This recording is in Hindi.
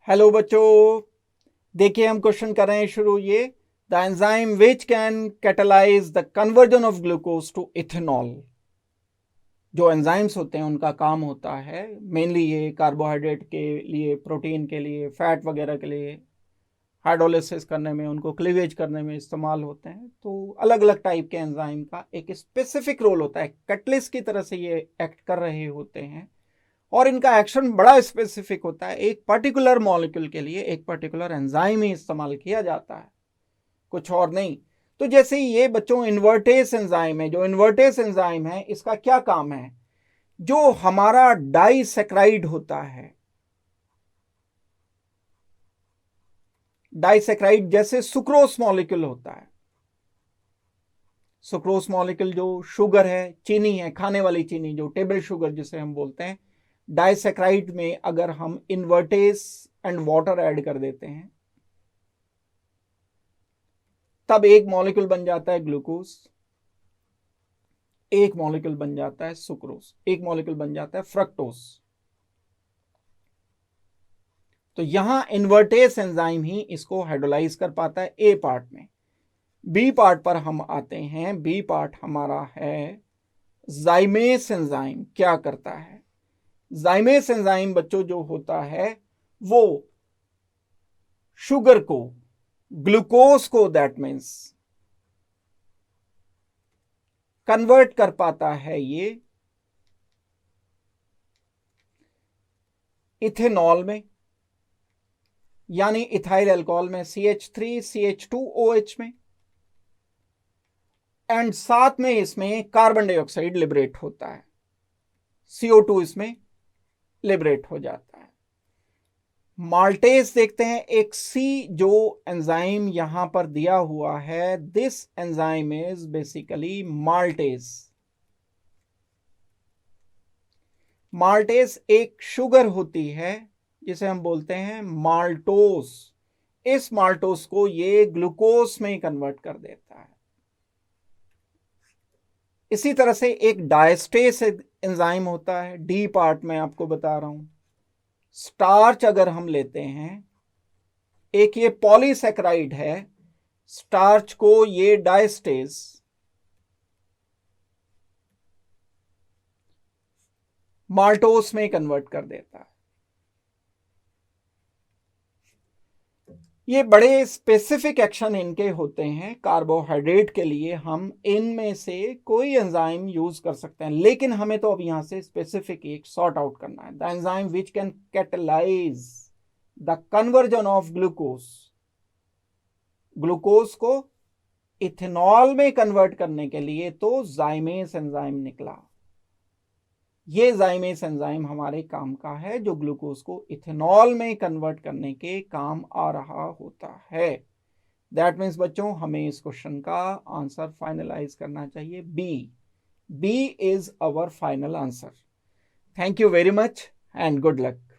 हेलो बच्चों, देखिए हम क्वेश्चन कर रहे हैं शुरू। ये the enzyme which can catalyse the conversion of glucose to ethanol. जो एंजाइम्स होते हैं उनका काम होता है मेनली ये कार्बोहाइड्रेट के लिए, प्रोटीन के लिए, फैट वगैरह के लिए हाइड्रोलिसिस करने में, उनको क्लीवेज करने में इस्तेमाल होते हैं। तो अलग अलग टाइप के एंजाइम का एक स्पेसिफिक रोल होता है, कैटलिस्ट की तरह से ये एक्ट कर रहे होते हैं और इनका एक्शन बड़ा स्पेसिफिक होता है। एक पर्टिकुलर मॉलिक्यूल के लिए एक पर्टिकुलर एंजाइम ही इस्तेमाल किया जाता है, कुछ और नहीं। तो जैसे ये बच्चों इन्वर्टेस एंजाइम है, जो इन्वर्टेस एंजाइम है इसका क्या काम है? जो हमारा डाइसेक्राइड होता है, डाइसेक्राइड जैसे सुक्रोस मॉलिक्यूल होता है, सुक्रोस मॉलिक्यूल जो शुगर है, चीनी है, खाने वाली चीनी, जो टेबल शुगर जिसे हम बोलते हैं, डाइसेक्राइड में अगर हम इन्वर्टेस एंड वाटर ऐड कर देते हैं तब एक मॉलिक्यूल बन जाता है ग्लूकोज, एक मॉलिक्यूल बन जाता है सुक्रोज, एक मॉलिक्यूल बन जाता है फ्रक्टोज। तो यहां इन्वर्टेस एंजाइम ही इसको हाइड्रोलाइज कर पाता है ए पार्ट में। बी पार्ट पर हम आते हैं। बी पार्ट हमारा है जाइमेस एंजाइम। क्या करता है जाइमेस एंजाइम बच्चों? जो होता है वो शुगर को, ग्लूकोज को, दैट मीन्स कन्वर्ट कर पाता है ये इथेनॉल में, यानी इथाइल अल्कोहल में, CH3CH2OH में, एंड साथ में इसमें कार्बन डाइऑक्साइड लिबरेट होता है, CO2 इसमें लिबरेट हो जाता है। माल्टेज देखते हैं, एक सी जो एंजाइम यहां पर दिया हुआ है, this enzyme is basically maltase. Maltase एक शुगर होती है जिसे हम बोलते हैं माल्टोस। इस माल्टोस को ये ग्लूकोज में कन्वर्ट कर देता है। इसी तरह से एक डायस्टेस एंजाइम होता है, डी पार्ट में आपको बता रहा हूं। स्टार्च अगर हम लेते हैं, एक ये पॉलीसेक्राइड है, स्टार्च को ये डायस्टेस माल्टोस में कन्वर्ट कर देता है। ये बड़े स्पेसिफिक एक्शन इनके होते हैं। कार्बोहाइड्रेट के लिए हम इनमें से कोई एंजाइम यूज कर सकते हैं, लेकिन हमें तो अब यहां से स्पेसिफिक एक सॉर्ट आउट करना है। The enzyme which can catalyse the conversion of glucose, glucose को इथेनॉल में कन्वर्ट करने के लिए तो जाइमेस एंजाइम निकला। ये जाइमेस एंजाइम हमारे काम का है, जो ग्लूकोज को इथेनॉल में कन्वर्ट करने के काम आ रहा होता है। दैट मीन्स बच्चों हमें इस क्वेश्चन का आंसर फाइनलाइज करना चाहिए B is our final answer. Thank you very much and good luck.